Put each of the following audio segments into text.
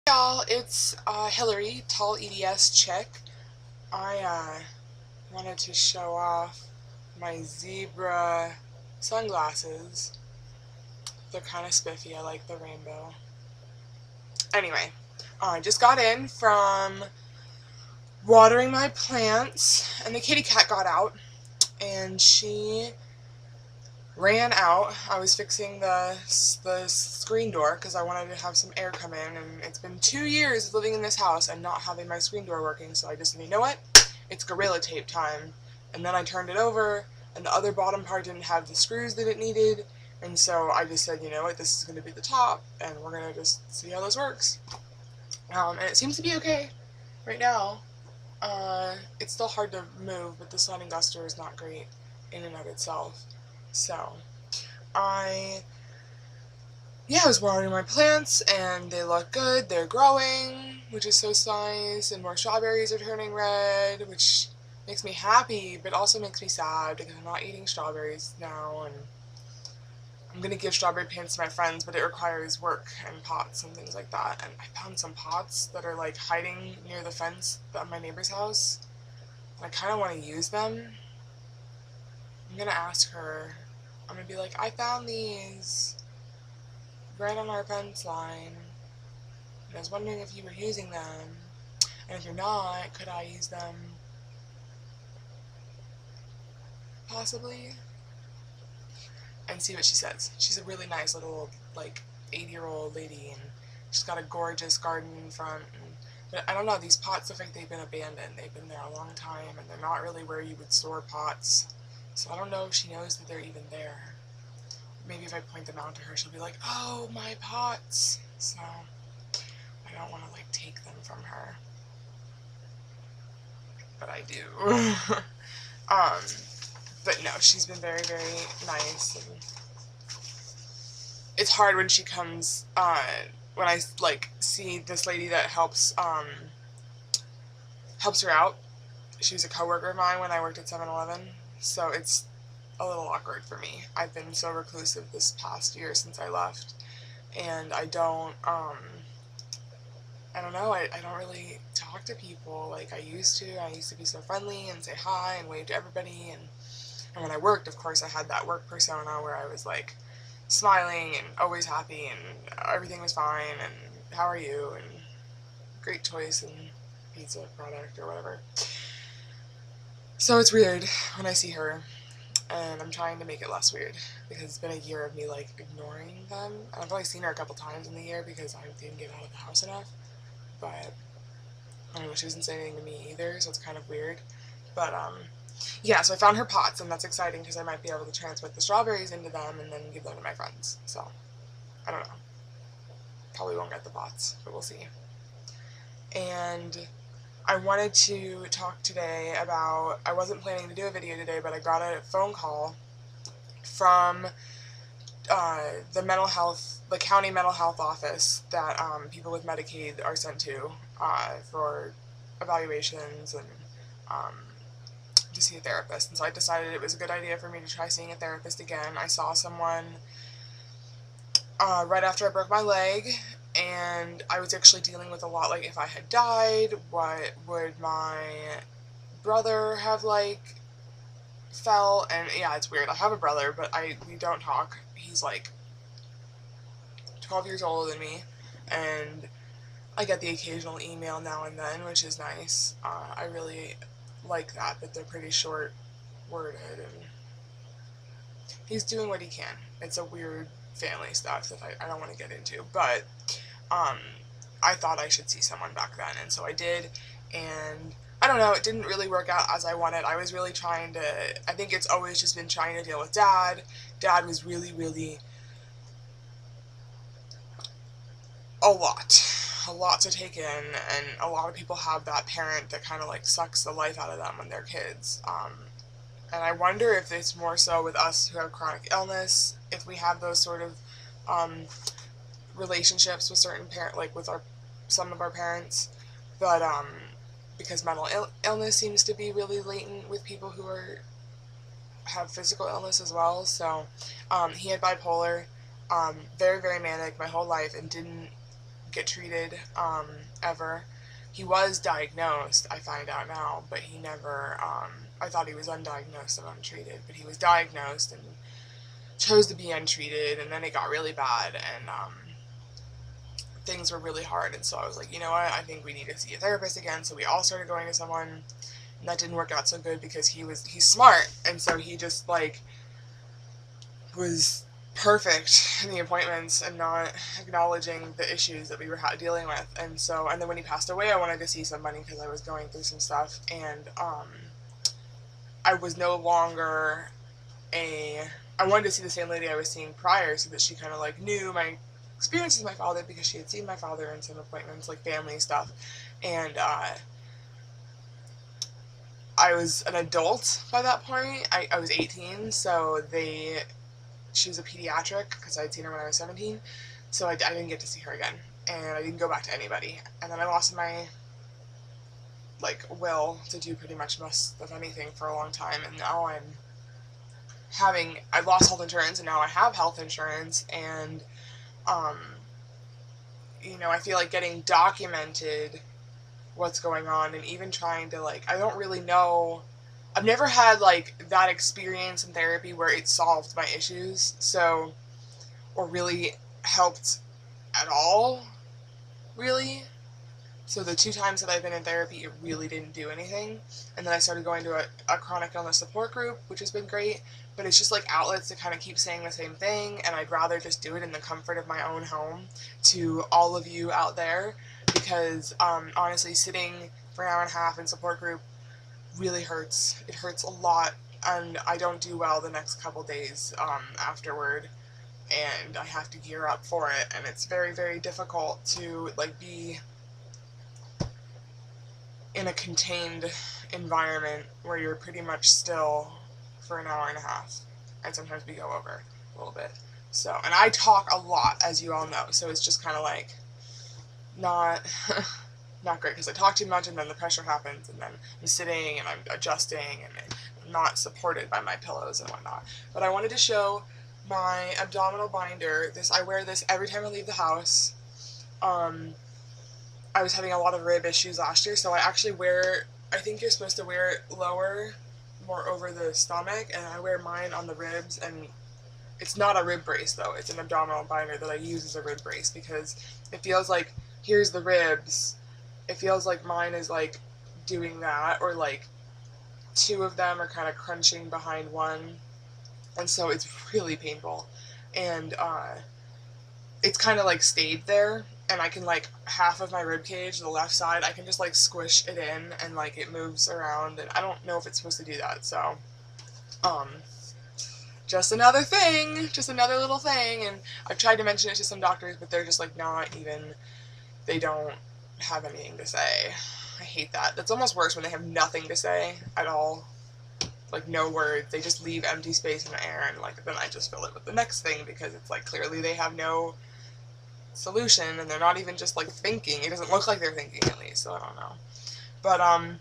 Y'all, it's Hillary, tall EDS chick. I wanted to show off my zebra sunglasses. They're kind of spiffy. I like the rainbow. Anyway, I just got in from watering my plants, and the kitty cat got out, and she ran out. I was fixing the screen door because I wanted to have some air come in, and it's been 2 years living in this house and not having my screen door working, so I just said, you know what? It's Gorilla Tape time. And then I turned it over, and the other bottom part didn't have the screws that it needed, and so I just said, you know what, this is going to be the top, and we're going to just see how this works. And it seems to be okay right now. It's still hard to move, but the sliding duster is not great in and of itself. So, I was watering my plants, and they look good. They're growing, which is so nice, and more strawberries are turning red, which makes me happy, but also makes me sad because I'm not eating strawberries now, and I'm gonna give strawberry plants to my friends, but it requires work and pots and things like that. And I found some pots that are like hiding near the fence at my neighbor's house, and I kind of want to use them. I'm gonna ask her. I'm gonna be like, I found these right on our fence line, and I was wondering if you were using them, and if you're not, could I use them? Possibly? And see what she says. She's a really nice little, like, 80-year-old lady, and she's got a gorgeous garden in front, but I don't know, these pots look like they've been abandoned. They've been there a long time, and they're not really where you would store pots, so I don't know if she knows that they're even there. Maybe if I point them out to her, she'll be like, oh, my pots. So, I don't want to, like, take them from her. But I do. But no, she's been very, very nice. And it's hard when she comes, when I, like, see this lady that helps her out. She was a coworker of mine when I worked at 7-Eleven, so it's a little awkward for me. I've been so reclusive this past year since I left, and I don't know, I don't really talk to people like I used to. I used to be so friendly and say hi and wave to everybody, and when I worked, of course, I had that work persona where I was like smiling and always happy and everything was fine and how are you and great choice and pizza product or whatever. So it's weird when I see her, and I'm trying to make it less weird because it's been a year of me like ignoring them. And I've only seen her a couple times in the year because I didn't get out of the house enough. But I don't know, she doesn't say anything to me either, so it's kind of weird. But yeah, so I found her pots, and that's exciting because I might be able to transmit the strawberries into them and then give them to my friends. So I don't know. Probably won't get the pots, but we'll see. And I wanted to talk today about, I wasn't planning to do a video today, but I got a phone call from the county mental health office that people with Medicaid are sent to for evaluations and to see a therapist. And so I decided it was a good idea for me to try seeing a therapist again. I saw someone right after I broke my leg, and I was actually dealing with a lot, like, if I had died, what would my brother have, like, felt, and yeah, it's weird. I have a brother, but we don't talk. He's, like, 12 years older than me, and I get the occasional email now and then, which is nice. I really like that, but they're pretty short-worded, and he's doing what he can. It's a weird family stuff that I don't want to get into, but I thought I should see someone back then, and so I did, and I don't know, it didn't really work out as I wanted. I was really trying to, I think it's always just been trying to deal with Dad. Dad was really, really a lot to take in, and a lot of people have that parent that kind of like sucks the life out of them when they're kids. And I wonder if it's more so with us who have chronic illness, if we have those sort of relationships with certain like with some of our parents, but because mental illness seems to be really latent with people who have physical illness as well. So he had bipolar, very, very manic my whole life, and didn't get treated ever. He was diagnosed, I find out now, but he never, I thought he was undiagnosed and untreated, but he was diagnosed and chose to be untreated, and then it got really bad, and things were really hard, and so I was like, you know what, I think we need to see a therapist again, so we all started going to someone, and that didn't work out so good because he's smart, and so he just, like, was perfect in the appointments and not acknowledging the issues that we were dealing with. And so, and then when he passed away, I wanted to see somebody because I was going through some stuff, and I was no longer I wanted to see the same lady I was seeing prior so that she kind of like knew my experiences with my father, because she had seen my father in some appointments, like family stuff, and I was an adult by that point. I was 18, so she was a pediatric because I had seen her when I was 17, so I didn't get to see her again, and I didn't go back to anybody. And then I lost my, like, will to do pretty much most of anything for a long time, and now I lost health insurance, and now I have health insurance, and, you know, I feel like getting documented what's going on, and even trying to, like, I don't really know, I've never had, like, that experience in therapy where it solved my issues, so, or really helped at all, really. So the 2 times that I've been in therapy, it really didn't do anything. And then I started going to a chronic illness support group, which has been great, but it's just like outlets to kind of keep saying the same thing, and I'd rather just do it in the comfort of my own home to all of you out there, because honestly, sitting for an hour and a half in support group really hurts. It hurts a lot, and I don't do well the next couple days afterward, and I have to gear up for it, and it's very, very difficult to, like, be in a contained environment where you're pretty much still for an hour and a half, and sometimes we go over a little bit. So, and I talk a lot, as you all know, so it's just kind of like not great, because I talk too much, and then the pressure happens, and then I'm sitting and I'm adjusting, and I'm not supported by my pillows and whatnot. But I wanted to show my abdominal binder. I wear this every time I leave the house. I was having a lot of rib issues last year, so I actually I think you're supposed to wear it lower, more over the stomach, and I wear mine on the ribs, and it's not a rib brace though, it's an abdominal binder that I use as a rib brace, because it feels like, here's the ribs, it feels like mine is like doing that, or like 2 of them are kind of crunching behind one, and so it's really painful, and it's kind of like stayed there, and I can, like, half of my rib cage, the left side, I can just, like, squish it in, and, like, it moves around, and I don't know if it's supposed to do that, so, just another thing, just another little thing, and I've tried to mention it to some doctors, but they're just, like, not even, they don't have anything to say. I hate that. That's almost worse when they have nothing to say at all, like, no words, they just leave empty space in the air, and, like, then I just fill it with the next thing, because it's, like, clearly they have no solution, and they're not even just, like, thinking. It doesn't look like they're thinking, at least, so I don't know. But, I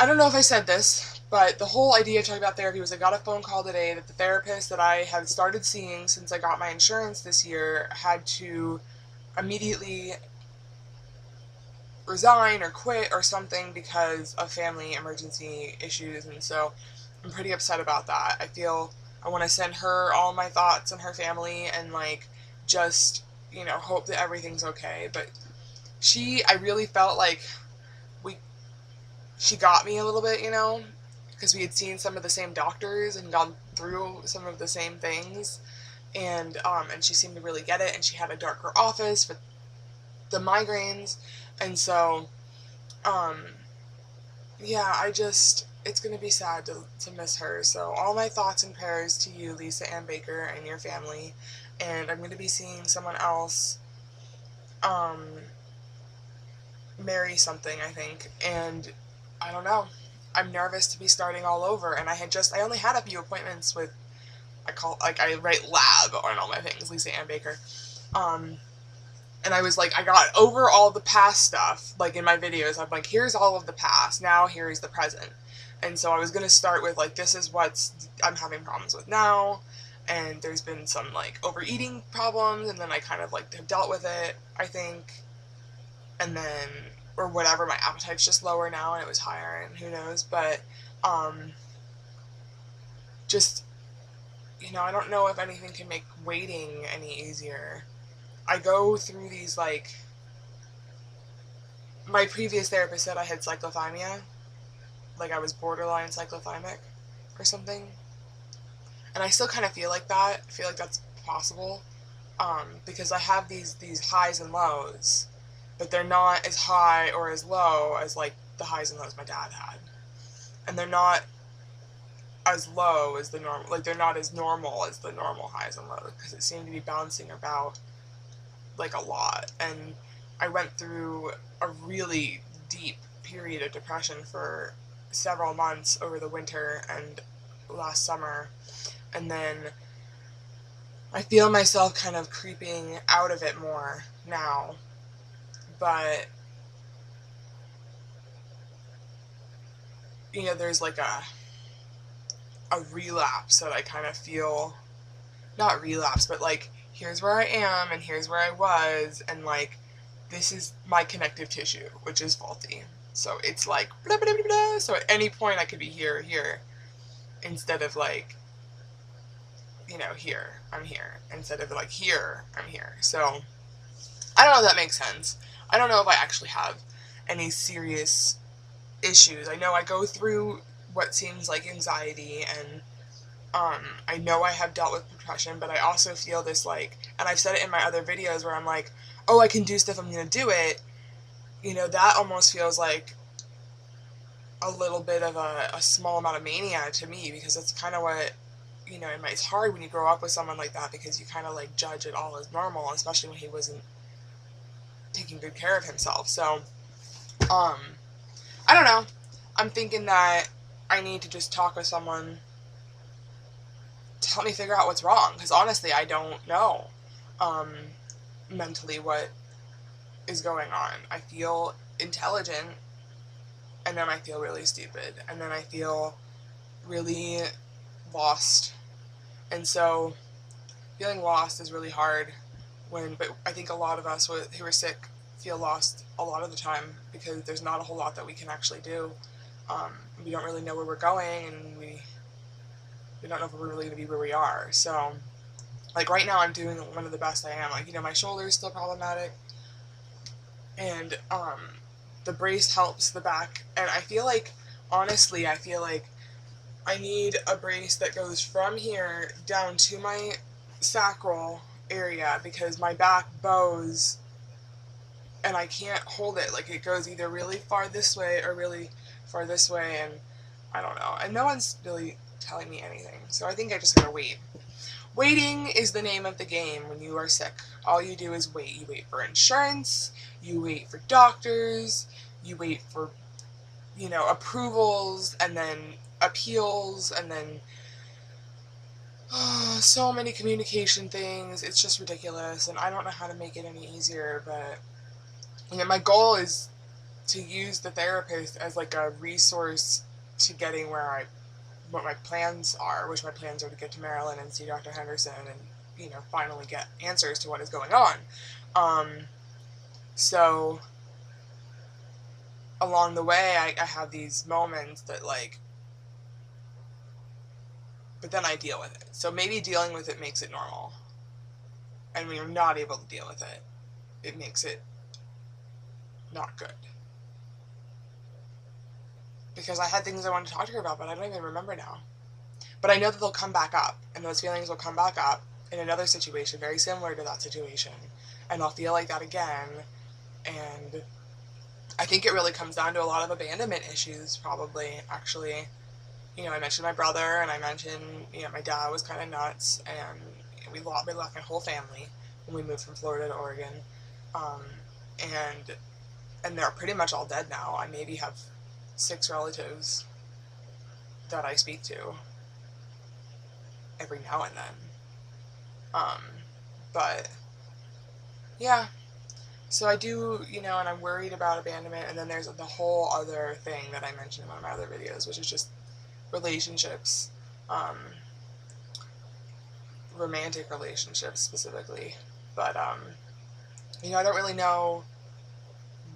don't know if I said this, but the whole idea of talking about therapy was I got a phone call today that the therapist that I have started seeing since I got my insurance this year had to immediately resign or quit or something because of family emergency issues, and so I'm pretty upset about that. I want to send her all my thoughts and her family, and, like, just, you know, hope that everything's okay. But I really felt like she got me a little bit, you know, because we had seen some of the same doctors and gone through some of the same things, and she seemed to really get it, and she had a darker office for the migraines, and so, yeah, it's going to be sad to miss her, so all my thoughts and prayers to you, Lisa Ann Baker, and your family, and I'm going to be seeing someone else, marry something, I think, and I don't know, I'm nervous to be starting all over, and I only had a few appointments with, I write lab on all my things, Lisa Ann Baker, and I was like, I got over all the past stuff, like in my videos, I'm like, here's all of the past, now here's the present. And so I was going to start with, like, this is what I'm having problems with now, and there's been some like overeating problems, and then I kind of like have dealt with it, I think, and then, or whatever, my appetite's just lower now and it was higher, and who knows, but just, I don't know if anything can make waiting any easier. I go through these, like, my previous therapist said I had cyclothymia, like I was borderline cyclothymic or something, and I still kind of feel like that. I feel like that's possible, because I have these highs and lows, but they're not as high or as low as like the highs and lows my dad had, and they're not as low as the normal, like they're not as normal as the normal highs and lows, because it seemed to be bouncing about like a lot. And I went through a really deep period of depression for several months over the winter and last summer, and then I feel myself kind of creeping out of it more now, but there's like a relapse that I kind of feel, not relapse, but like, here's where I am and here's where I was, and like, this is my connective tissue, which is faulty. So it's like, blah, blah, blah, blah. So at any point I could be here or here, instead of like, here, I'm here, instead of like, here, I'm here. So I don't know if that makes sense. I don't know if I actually have any serious issues. I know I go through what seems like anxiety, and I know I have dealt with depression, but I also feel this like, and I've said it in my other videos where I'm like, oh, I can do stuff, I'm gonna do it. That almost feels like a little bit of a small amount of mania to me, because that's kind of what, it's hard when you grow up with someone like that, because you kind of like judge it all as normal, especially when he wasn't taking good care of himself. So, I don't know. I'm thinking that I need to just talk with someone to help me figure out what's wrong, because honestly, I don't know mentally what is going on. I feel intelligent, and then I feel really stupid, and then I feel really lost. And so feeling lost is really hard but I think a lot of us who are sick feel lost a lot of the time, because there's not a whole lot that we can actually do. We don't really know where we're going, and we don't know if we're really going to be where we are. So, like, right now I'm doing one of the best I am. Like, my shoulder is still problematic, and the brace helps the back, and I feel like, honestly, I need a brace that goes from here down to my sacral area, because my back bows and I can't hold it. Like, it goes either really far this way or really far this way, and I don't know. And no one's really telling me anything, so I think I just gotta wait. Waiting is the name of the game when you are sick. All you do is wait. You wait for insurance, you wait for doctors, you wait for, approvals, and then appeals, and then so many communication things. It's just ridiculous, and I don't know how to make it any easier, but my goal is to use the therapist as like a resource to getting what my plans are, which my plans are to get to Maryland and see Dr. Henderson and, finally get answers to what is going on. So along the way, I have these moments that like, but then I deal with it. So maybe dealing with it makes it normal. And when you're not able to deal with it, it makes it not good. Because I had things I wanted to talk to her about, but I don't even remember now. But I know that they'll come back up, and those feelings will come back up in another situation very similar to that situation, and I'll feel like that again. And I think it really comes down to a lot of abandonment issues, probably, actually. I mentioned my brother, and I mentioned, my dad was kind of nuts, and we left my whole family when we moved from Florida to Oregon. And they're pretty much all dead now. I maybe have 6 relatives that I speak to every now and then. But yeah, so I do, and I'm worried about abandonment, and then there's the whole other thing that I mentioned in one of my other videos, which is just relationships. romantic relationships specifically. But, you know, I don't really know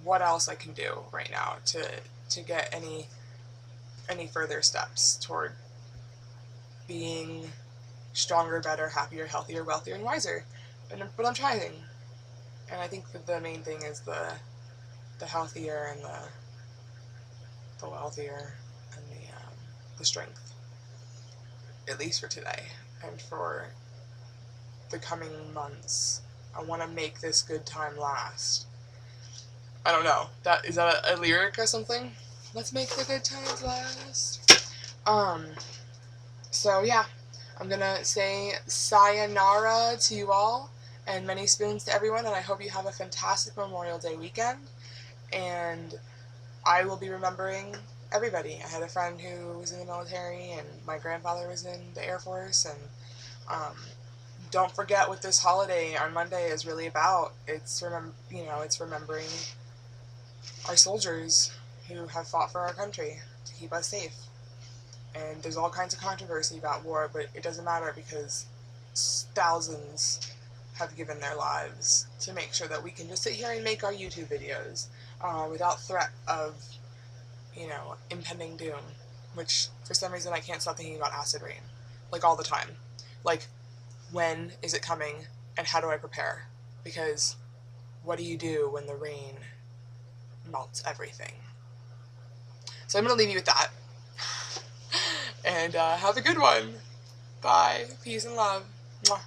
what else I can do right now to get any further steps toward being stronger, better, happier, healthier, wealthier, and wiser. But I'm trying. And I think that the main thing is the healthier and the wealthier and the strength, at least for today and for the coming months. I want to make this good time last. I don't know. Is that a lyric or something? Let's make the good times last. So yeah, I'm gonna say sayonara to you all, and many spoons to everyone, and I hope you have a fantastic Memorial Day weekend, and I will be remembering everybody. I had a friend who was in the military, and my grandfather was in the Air Force, and don't forget what this holiday on Monday is really about. It's remembering our soldiers who have fought for our country to keep us safe. And there's all kinds of controversy about war, but it doesn't matter because thousands have given their lives to make sure that we can just sit here and make our YouTube videos without threat of, you know, impending doom. Which, for some reason, I can't stop thinking about acid rain. Like, all the time. Like, when is it coming, and how do I prepare? Because what do you do when the rain melts everything? So I'm going to leave you with that. And have a good one. Bye. Peace and love. Mwah.